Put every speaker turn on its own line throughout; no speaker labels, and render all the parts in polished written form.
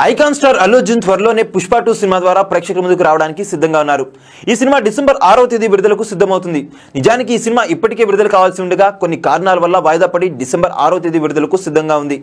Icon star Allu Arjun త్వరలోనే Pushpa 2 cinema ద్వారా ప్రేక్షకుల ముందుకు రావడానికి సిద్ధంగా ఉన్నారు. ఈ సినిమా డిసెంబర్ 6వ తేదీ విడుదలకు సిద్ధమవుతుంది. నిజానికి ఈ సినిమా ఇప్పటికే విడుదల కావాల్సి ఉండగా కొన్ని కారణాల వల్ల వాయిదా పడి డిసెంబర్ 6వ తేదీ విడుదలకు సిద్ధంగా ఉంది.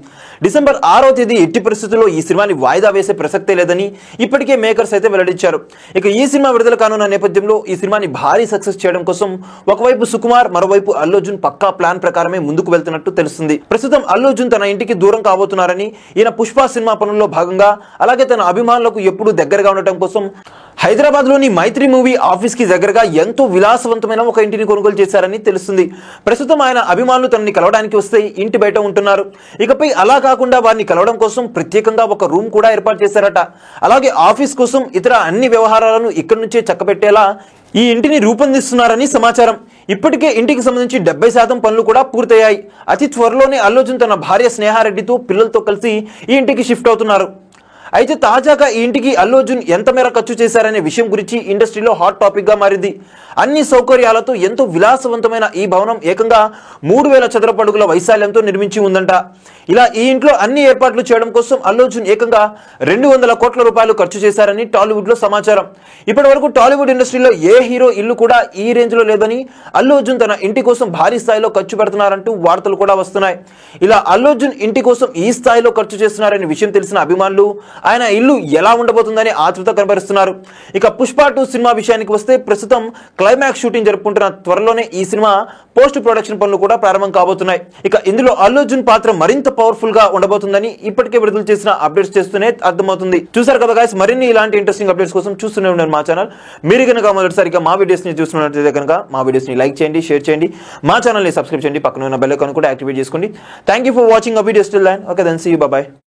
డిసెంబర్ 6వ తేదీ ఎట్టి పరిస్థితుల్లో ఈ సినిమాని వాయిదా వేసే ప్రసక్తే లేదని ఇప్పటికే మేకర్స్ అయితే వెల్లడించారు. ఇక ఈ సినిమా విడుదల కానున్న నేపథ్యంలో ఈ సినిమాని భారీ సక్సెస్ చేయడం కోసం ఒకవైపు సుకుమార్, మరోవైపు అల్లు అర్జున్ పక్కా ప్లాన్ ప్రకారమే ముందుకు వెళ్తున్నట్టు తెలుస్తుంది. ప్రస్తుతం అల్లు అర్జున్ తన ఇంటికి దూరం కాబోతున్నారని, ఈయన పుష్ప సినిమా పనుల్లో భాగంగా అలాగే తన అభిమానులకు ఎప్పుడూ దగ్గరగా ఉండటం కోసం హైదరాబాద్ లోని మైత్రి మూవీ ఆఫీస్ కి దగ్గరగా ఎంతో విలాసవంతమైన ఒక ఇంటిని కొనుగోలు చేశారని తెలుస్తుంది. ప్రస్తుతం ఆయన అభిమానులు తనని కలవడానికి వస్తే ఇంటి బయట ఉంటున్నారు. ఇకపై అలా కాకుండా వారిని కలవడం కోసం ప్రత్యేకంగా ఒక రూమ్ కూడా ఏర్పాటు చేశారట. అలాగే ఆఫీస్ కోసం ఇతర అన్ని వ్యవహారాలను ఇక్కడి నుంచే చక్కబెట్టేలా ఈ ఇంటిని రూపొందిస్తున్నారని సమాచారం. ఇప్పటికే ఇంటికి సంబంధించి 70% పనులు కూడా పూర్తయ్యాయి. అతి త్వరలోనే అల్లు అర్జున్ తన భార్య స్నేహారెడ్డితో పిల్లలతో కలిసి ఈ ఇంటికి షిఫ్ట్ అవుతున్నారు. అయితే తాజాగా ఈ ఇంటికి అల్లు అర్జున్ ఎంత మేర ఖర్చు చేశారనే విషయం గురించి ఇండస్ట్రీలో హాట్ టాపిక్ గా మారింది. అన్ని సౌకర్యాలతో ఎంతో విలాసవంతమైన ఈ భవనం ఏకంగా 3000 చదరపు అడుగుల వైశాల్యంతో నిర్మించి ఉందంట. ఇలా ఈ ఇంట్లో అన్ని ఏర్పాట్లు చేయడం కోసం అల్లు అర్జున్ ఏకంగా 200 కోట్ల రూపాయలు ఖర్చు చేశారని టాలీవుడ్ లో సమాచారం. ఇప్పటి వరకు టాలీవుడ్ ఇండస్ట్రీలో ఏ హీరో ఇల్లు కూడా ఈ రేంజ్ లో లేదని, అల్లు అర్జున్ తన ఇంటి కోసం భారీ స్థాయిలో ఖర్చు పెడుతున్నారంటూ వార్తలు కూడా వస్తున్నాయి. ఇలా అల్లు అర్జున్ ఇంటి కోసం ఈ స్థాయిలో ఖర్చు చేస్తున్నారనే విషయం తెలిసిన అభిమానులు ఆయన ఇల్లు ఎలా ఉండబోతుందని ఆతృత కనబరుస్తున్నారు. ఇక పుష్ప 2 సినిమా విషయానికి వస్తే ప్రస్తుతం క్లైమాక్స్ షూటింగ్ జరుపుకుంటున్న త్వరలోనే ఈ సినిమా పోస్ట్ ప్రొడక్షన్ పనులు కూడా ప్రారంభం కాబోతున్నాయి. ఇక ఇందులో అల్లు అర్జున్ పాత్ర మరింత పవర్ఫుల్ గా ఉండబోతుందని ఇప్పటికే విడుదల చేసిన అప్డేట్స్ చేస్తూనే అర్థమవుతుంది. చూసారు కదా గైస్, మరిన్ని ఇలాంటి ఇంట్రెస్టింగ్ అప్డేట్స్ కోసం చూస్తూనే ఉండండి మా ఛానల్. మీరు కనుక మొదటిసారిగా మా వీడియోస్ ని చూస్తున్నట్లయితే కనుక మా వీడియోస్ ని లైక్ చేయండి, షేర్ చేయండి, మా ఛానల్ ని సబ్స్క్రైబ్ చేయండి, పక్కన ఉన్న బెల్ ఐకాన్ కూడా యాక్టివేట్ చేసుకోండి. Thank you for watching uh video still and okay then see you, bye by.